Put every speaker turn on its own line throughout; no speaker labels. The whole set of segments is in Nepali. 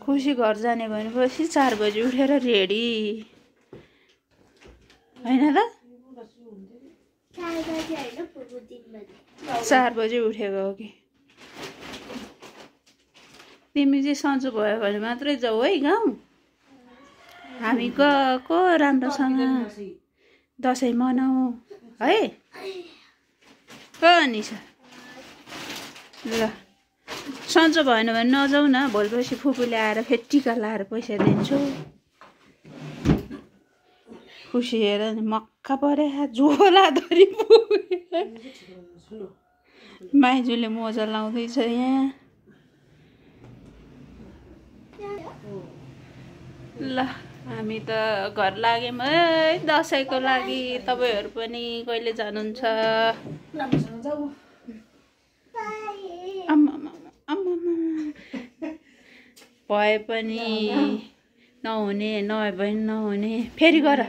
खुसी घर जाने भनेपछि 4 बजी उठेर रेडी हैन त 4 बजी उठेको हो कि तिमी चाहिँ सन्चो भयो भने मात्रै जाऊ है गाउँ हामी गएको राम्रोसँग दसैँ मनाऊ है निशा ल सन्चो भएन भने नजाऊ न भोलिपर्सि फुपूले आएर फेरि टिका लाएर पैसा दिन्छु खुसी हेर नि मक्का परे झोला धरी पुग्यो माइजूले मोजा लाउँदैछ यहाँ ल हामी त घर लाग्यौँ है दसैँको लागि तपाईहरु पनि कहिले जानुहुन्छ भए पनि नहुने नभए पनि नहुने फेरि गर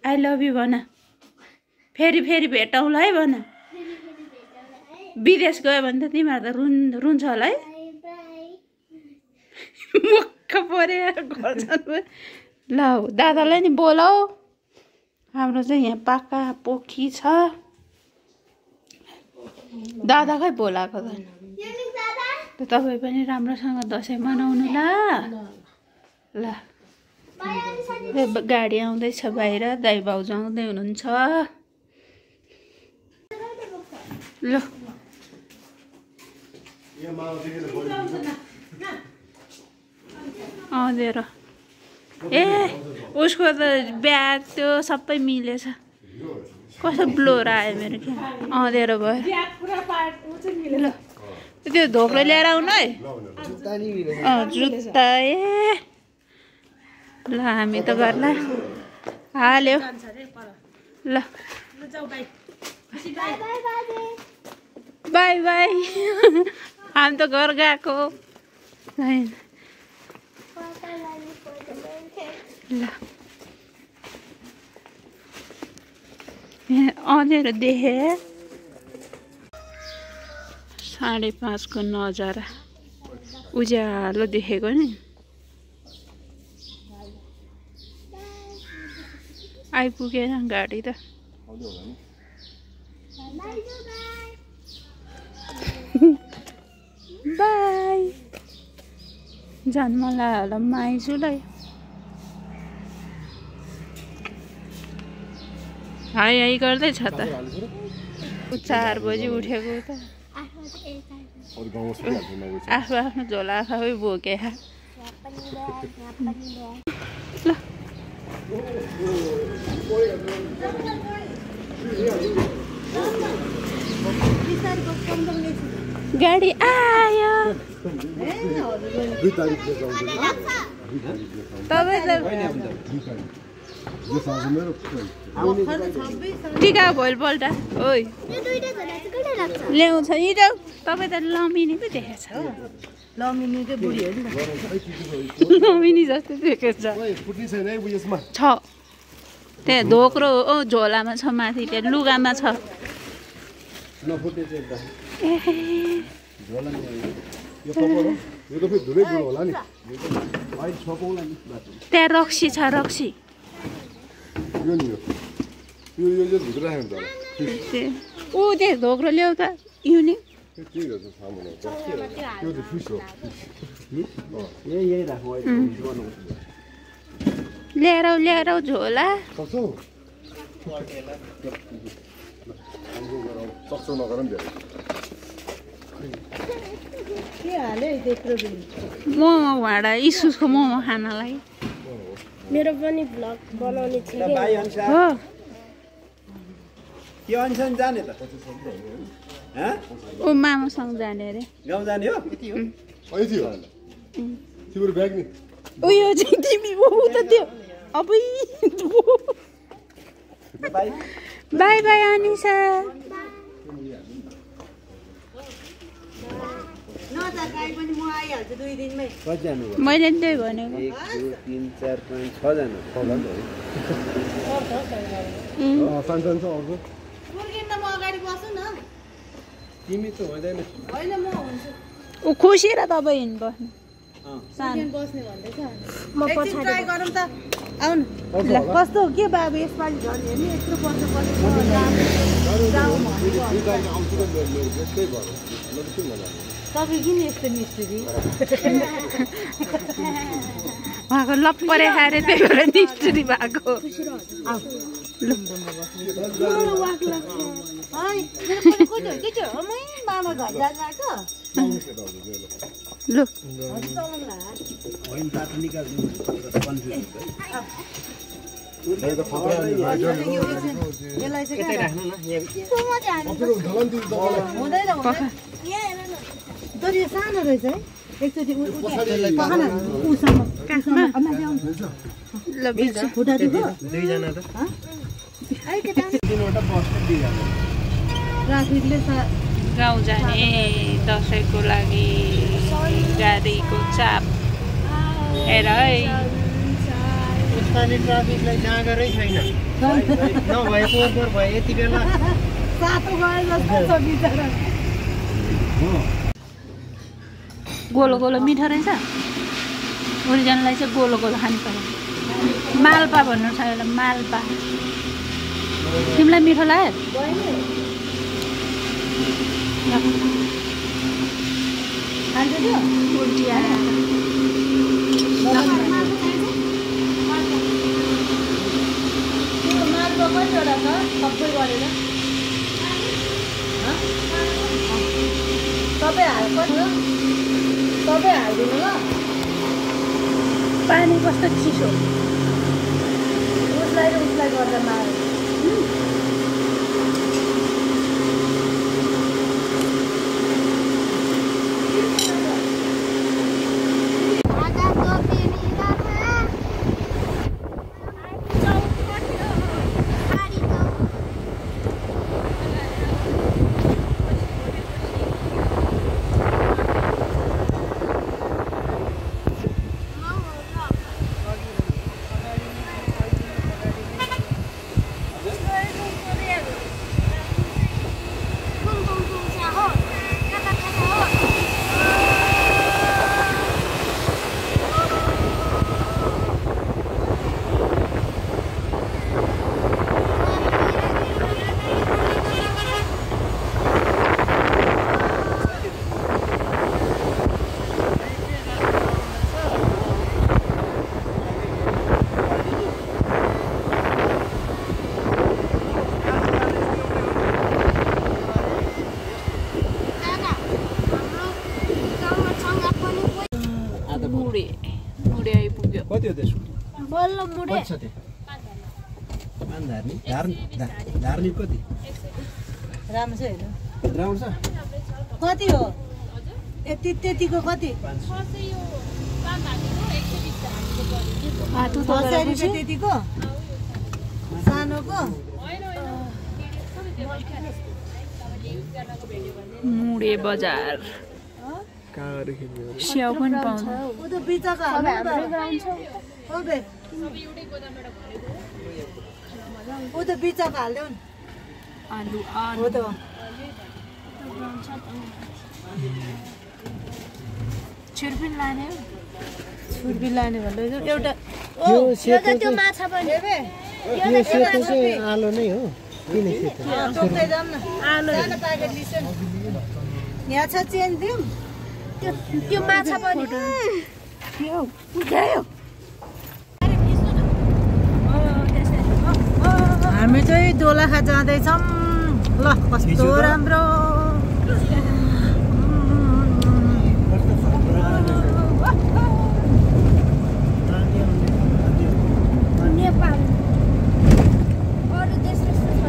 आई लभ यु भन फेरि फेरि भेटौँला है भन विदेश गयो भने त तिमीहरू त रुन्छ होला है मक्क परे घर जानु ल दादालाई नि बोलाऊ हाम्रो चाहिँ यहाँ पाका पोखी छ दादा खै बोलाएको त तपाईँ पनि राम्रोसँग दसैँ मनाउनु ल गाडी आउँदैछ बाहिर दाइ भाउजू आउँदै हुनुहुन्छ ल आउँदै र ए उसको त ब्याग त्यो सबै मिलेछ कस्तो ब्लोर आयो मेरो के आउँदै र भयो ल त्यो धोक्रो ल्याएर आउनु है जुत्ता ए ल हामी त गर्ला हाल्यो ल बाई बाई हामी त घर गएको ल अँधेर देखे 5:30 को नजारा उज्यालो देखेको नि आइपुगेन गाडी त बाई जन्म होला माइजूलाई हाई हाई गर्दैछ त 4 बजी उठेको त आफू आफ्नो झोला आफै बोके ल गाडी आयो टिका भोलिपल्ट ओइ ल्याउँछ यी जाऊ तपाईँ त लमिनी पो देखेछ लमिनीकै बुढी हो नि लमिनी जस्तो देखेछ छ त्यहाँ धोक्रो ओ झोलामा छ माथि त्यहाँ लुगामा छ त्यहाँ रक्सी छ रक्सी ऊ त्यहाँ धोक्रो ल्याउ त युनि ल्याएर झोला मोमो भाडा इस्कुसको मोमो खानलाई
मेरो पनि भ्लग बनाउने छ
हो
के अनसन जाने त
ऊ मामासँग जाने अरे
गाउँ जाने हो
तिम्रो ब्याग नि
उयो चाहिँ तिमी ऊ त त्यो अबै बाई बाई अनिसा मैले नि त्यही भनेको
1 2 3 4 5 6 जना
म अगाडि बस्छु न
तिमी त हुँदैन
हैन म हुन्छु
ऊ खोसेर तपाईँ हिँड्नु बस्नु
म पछाडि
ट्राई गरौँ त आउनु ल कस्तो के बाबु यसपालि झन् हेर्नु यत्रो पर्छ तपाईँ किन यस्तो मिस्त्री
उहाँको लप्परे खाएर त्यही भएर निष्ठुरी भएको
मामा घर जानु आएको
लु
यसलाई हुँदैन तर यो सानो रहेछ है एकचोटि फुटा दिएको ट्राफिकले
गाउँ जाने दसैँको लागि गाडीको चाप हेर है
ट्राफिकलाई जाँगरै छैन नभए पोहोर भयो यति बेला
सातो गए जस्तो छ बिचरा
गोलो गोलो मिठो रहेछ ओरिजिनललाई चाहिँ गोलो गोलो खानु पर्यो मालपा भन्नु छ यसलाई मालपा तिमीलाई मिठो लाग्यो उल्टी आयो
कतिवटा छ सबै गरेर तपाईँ हालिदिनु ल
पानी कस्तो चिसो
उसलाई गर्दा मार
मुडे आइपुग्यो
कति हो त्यसको
बल्ल मुडे
कति छ त्यो धार्नी कति
राम्रो छ हेर्नु
राम्रो छ
कति हो त्यतिको कति 600 रुपियाँ त्यतिको सानोको
मुडे बजार स्याउ पनि पाउँछ
उ त बिचका उ त बिचका हाल्देऊ नि
आलु
हो त
छुर्पिन लाने हो
छुर्पी लाने भन्दै एउटा
त्यो माछा पनि
यो सेतो चाहिँ आलो नै हो किन सेतो
टोक्दै जाऊँ न आलु सानो प्याकेट लिन्छ यहाँ छ चेन्ज दिउँ
त्यो माछा पनि
हामी चाहिँ दोलखा जाँदैछौँ ल कस्तो राम्रो
नेपाल अरू देश जस्तो छ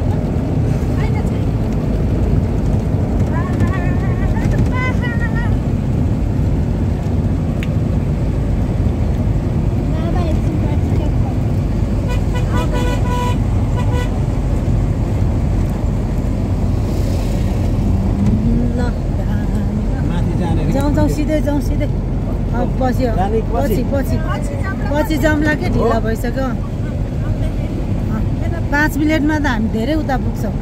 सिधै जाउँ सिधै बस्यो पछि जाउँला के ढिला भइसक्यो 5 मिनटमा त हामी धेरै उता पुग्छौँ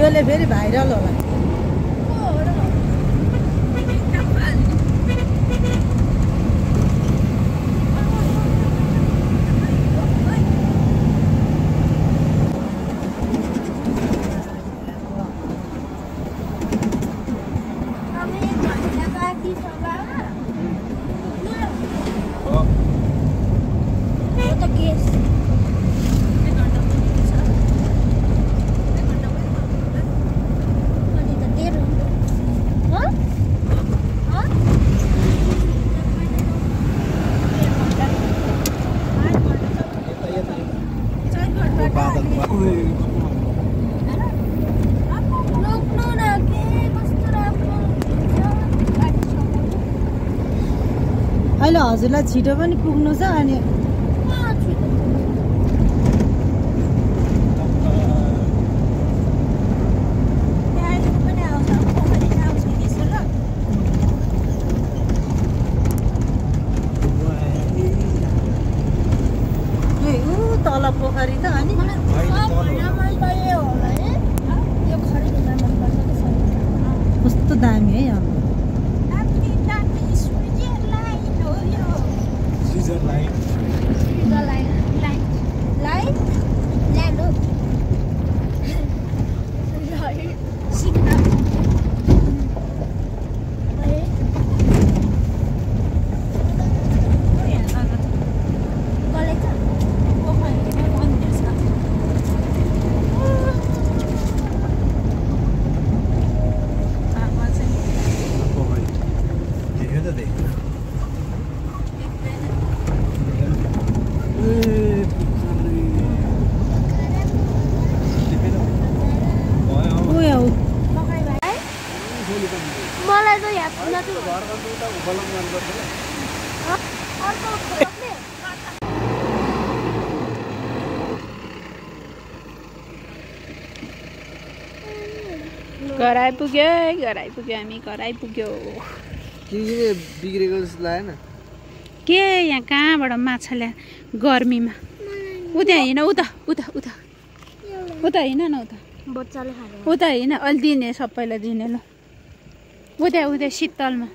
भिडियोले फेरि भाइरल होला अहिले हजुरलाई छिटो पनि पुग्नु छ अनि तल पोखरी त अनि कस्तो दामी है अब
मलाई त यहाँ पुग्न
घर आइपुग्यो हामी घर आइपुग्यो
बिग्रेको जस्तो लागेन
के यहाँ कहाँबाट माछा ल्या गर्मीमा उता हिँड उता हिँड न
बच्चाले खाएर
उता हिँड अलि दिने सबैलाई दिने ल उता शीतलमा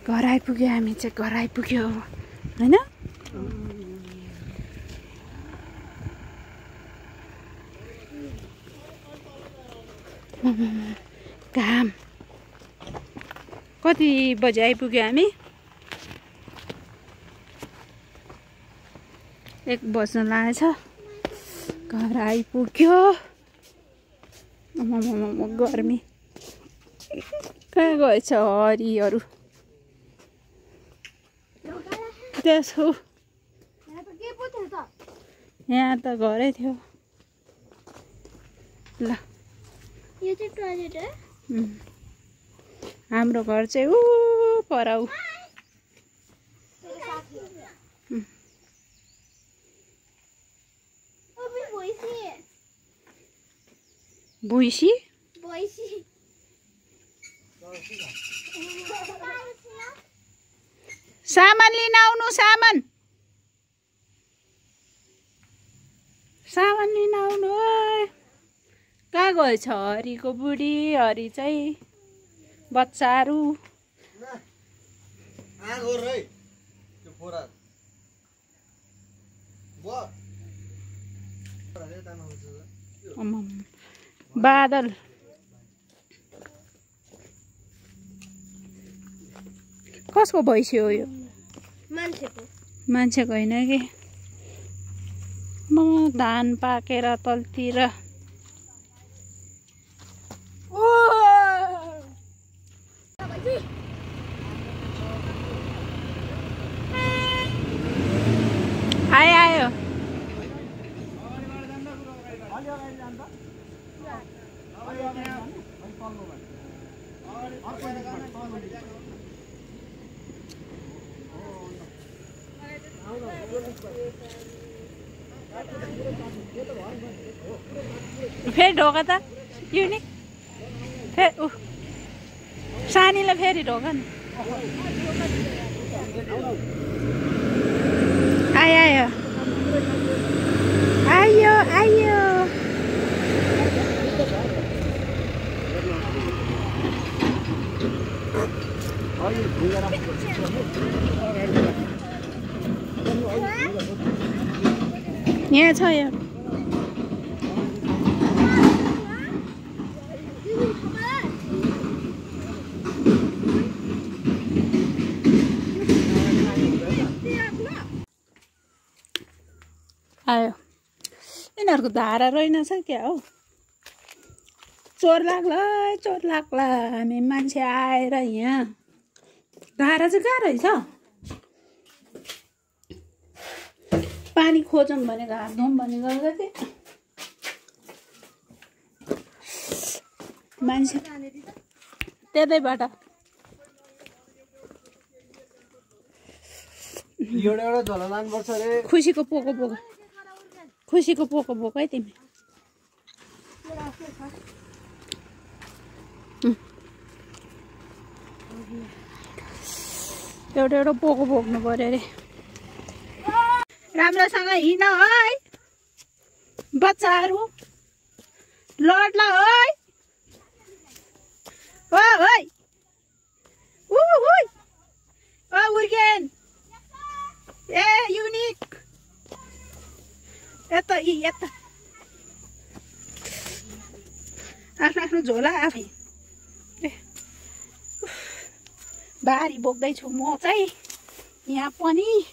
घर आइपुग्यो हामी चाहिँ घर आइपुग्यो होइन घाम कति बजे आइपुग्यो हामी 1 बज्न लागेछ घर आइपुग्यो गर्मी कहाँ गएछ हरिहरू त्यसो यहाँ त घरै थियो ल
यो चाहिँ टोयलेट हो
हाम्रो घर चाहिँ ऊ पराउ भुइसी सामान लिन आउनु सामान लिन आउनु कहाँ गएछ हरिको बुढी हरि चाहिँ बच्चाहरू बादल कसको भइसक्यो यो मान्छेको होइन कि म धान पाकेर तलतिर आयो फेरि ढोका त युनिक फेरि सानीलाई फेरि ढोका नि आयो यहाँ छ यहाँ आयो यिनीहरूको धारा रहेनछ क्या हो चोर लाग्ला हामी मान्छे आएर यहाँ धारा चाहिँ कहाँ रहेछ पानी खोजौँ भनेको हात धुम भनेको थिएँ मान्छे त्यतैबाट
एउटा झोला लानुपर्छ रे
खुसीको पोको है तिमी एउटा पोको बोक्नु पर्यो अरे राम्रोसँग हिँड है बच्चाहरू लड्ला है उर्गेन ए युनिक यता आफ्नो झोला आफै भारी बोक्दैछु म चाहिँ यहाँ पनि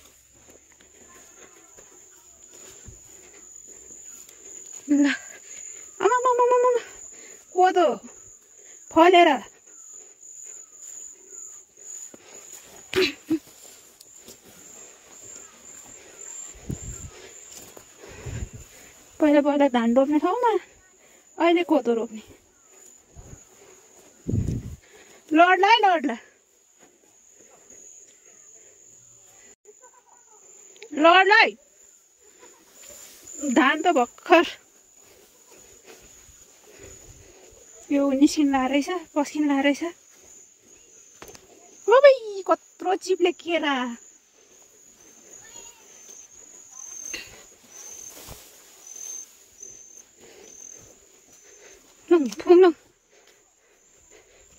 ल आमा कोदो फलेर पहिला धान रोप्ने ठाउँमा अहिले कोदो रोप्ने लड्ला धान त भर्खर यो निस्किँला रहेछ पस्किँला रहेछ ओ भाइ कत्रो चिप्ले केरा फुङ्नु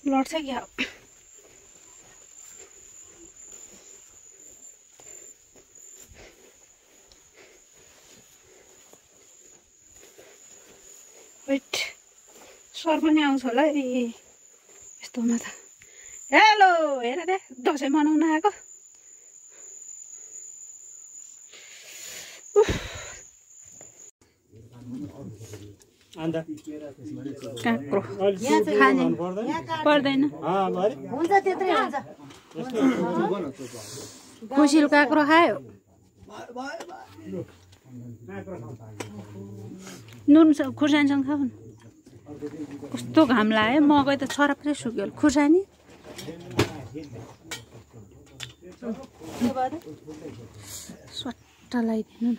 लड्छ क्या वेट सर पनि आउँछ होला ए यस्तोमा त हेलो हेर दे दसैँ मनाउन आएको काँक्रो खाने पर्दैन
हुन्छ त्यत्रै हुन्छ
खुसीले काँक्रो खायो नुन खुर्सानीसँग खाऊ न कस्तो घाम लाग्यो मकै त छरप्रै सुक्यो खुर्सानी सट्टा लगाइदिनु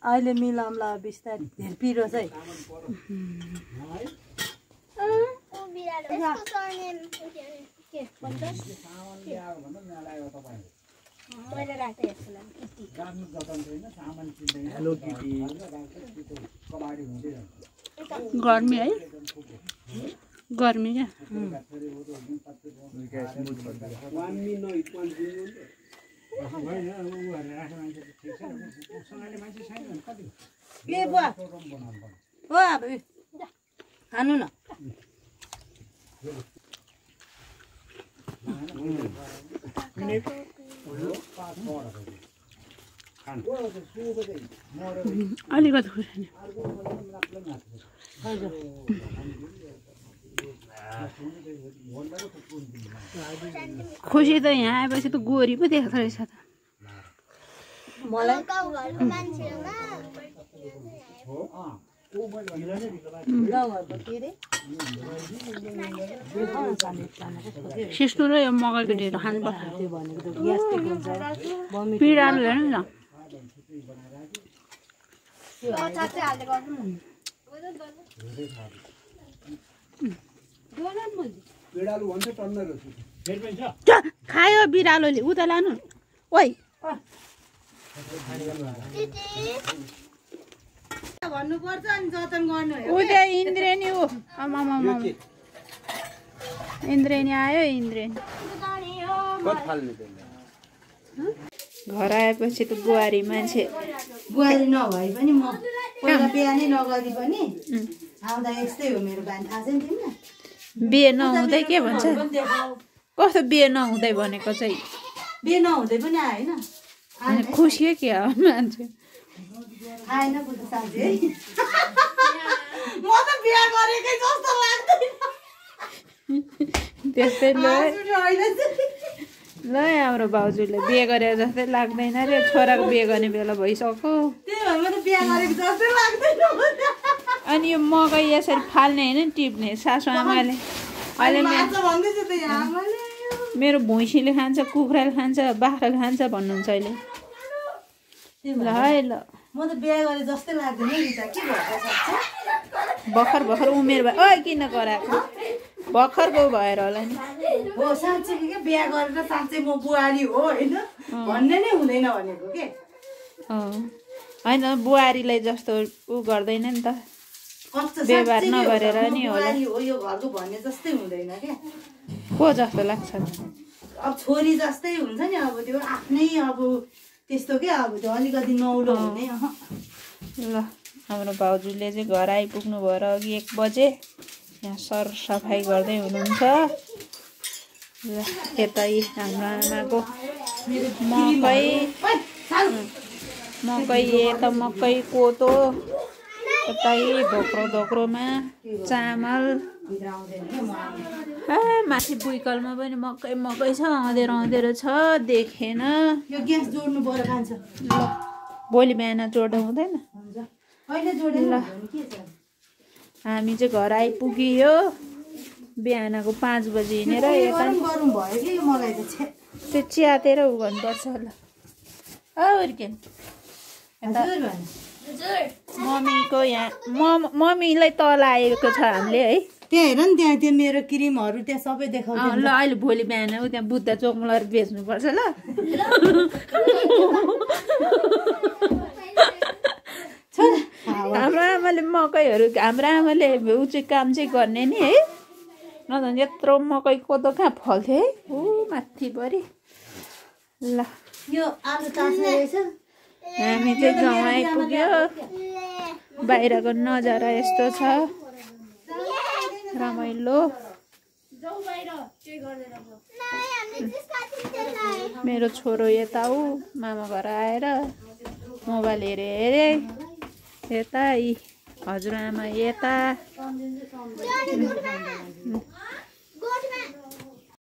अहिले मिलाउँला बिस्तारै धेर पिरो चाहिँ
गर्मी है गर्मी क्या
खानु न
अलिकति खुर्सानी खुसी त यहाँ आएपछि त गोरी पो देख्दो रहेछ त सिस्नु र यो मकैको ढेँडो खानुपर्छ पिँडालु हेर्नु न खायो बिरालोले उता लानु ओइ
भन्नुपर्छ अनि जतन गर्नु
उता इन्द्रेणी हो आमामामा इन्द्रेणी आयो इन्द्रेणी
कति फाल्ने त्यसले
घर आएपछि त बुहारी मान्छे
बुहारी नभए पनि म पहिला बिहा नै नगरी पनि आउँदा यस्तै हो मेरो बानी थाहा छैन तिमीलाई
बिहे नहुँदै के भन्छ कस्तो बिहे नहुँदै भनेको चाहिँ
बिहे नहुँदै पनि आएन
खुसी के हो मान्छे
आएन बुझ साथी है म त बिहा गरेकै जस्तो लाग्दैन
त्यस्तै ल
अहिले
ल हाम्रो भाउजूले बिहे गरे जस्तै लाग्दैन रे छोराको बिहे गर्ने बेला भइसक्यो
त्यही भएर म त बिहा गरेको जस्तै लाग्दैन
अनि यो मकै यसरी फाल्ने होइन टिप्ने सासु आमाले अहिले
माछा भन्दैछु त यहाँ आमाले
मेरो भैँसीले खान्छ कुखुराले खान्छ बाख्राले खान्छ भन्नुहुन्छ अहिले ल है ल
म त बिहा गरे जस्तै लाग्दैन रिता के भएर सक्छ
भर्खर भर्खर उमेर भयो ओइ किन गराएको भर्खरको भएर होला नि
हो साँच्चै के बिहा गरेर साँच्चै म बुहारी हो होइन भन्ने नै हुँदैन भनेको के
होइन बुहारीलाई जस्तो ऊ गर्दैन नि त
कस्तो
व्यवहार
साँच्चै
नगरेर
हो, म
नि होला
बुहारी हो यो घरको भन्ने जस्तै हुँदैन क्या
को जस्तो लाग्छ
अब छोरी जस्तै हुन्छ नि अब त्यो आफ्नै अब त्यस्तो के अब त्यो अलिकति नौलो हुने
ल हाम्रो भाउजूले चाहिँ घर आइपुग्नु भएर अघि 1 बजे यहाँ सरसफाइ गर्दै हुनुहुन्छ ल यतै हाम्रो आमाको मकै यता मकै कोदो यतै धोक्रोमा चामल माथि बुइकलमा पनि मकै मकै छ अँधेरो छ देखेन
यो ग्यास जोड्नु पर्यो खान्छ
ल भोलि बिहान जोड्दा हुँदैन
हुन्छ अहिले जोडेर के छ
हामी चाहिँ घर आइपुग्यो बिहानको 5 बजी हिँडेर यता
गरौँ भयो कि मलाई त
त्यो च्यातेर उ गर्नुपर्छ ल हुर्केन मम्मीको यहाँ मम्मीलाई तल आएको छ हामीले है
त्यहाँ हेर नि त्यहाँ त्यो मेरो क्रिमहरू त्यहाँ सबै देखाउँछ
ल अहिले भोलि बिहान ऊ त्यहाँ बुद्ध चोकमा लगेर बेच्नुपर्छ ल हाम्रो आमाले मकैहरू हाम्रो आमाले ऊ चाहिँ काम चाहिँ गर्ने नि है नभए यत्रो मकै कोदो कहाँ फल्थ्यो है ऊ माथिभरि ल
यो आलु तास्ने रहेछ
हामी चाहिँ गाउँ आइपुग्यो बाहिरको नजारा यस्तो छ रमाइलो मेरो छोरो यता ऊ मामा घर आएर मोबाइल हेरे यता हजुरआमा यता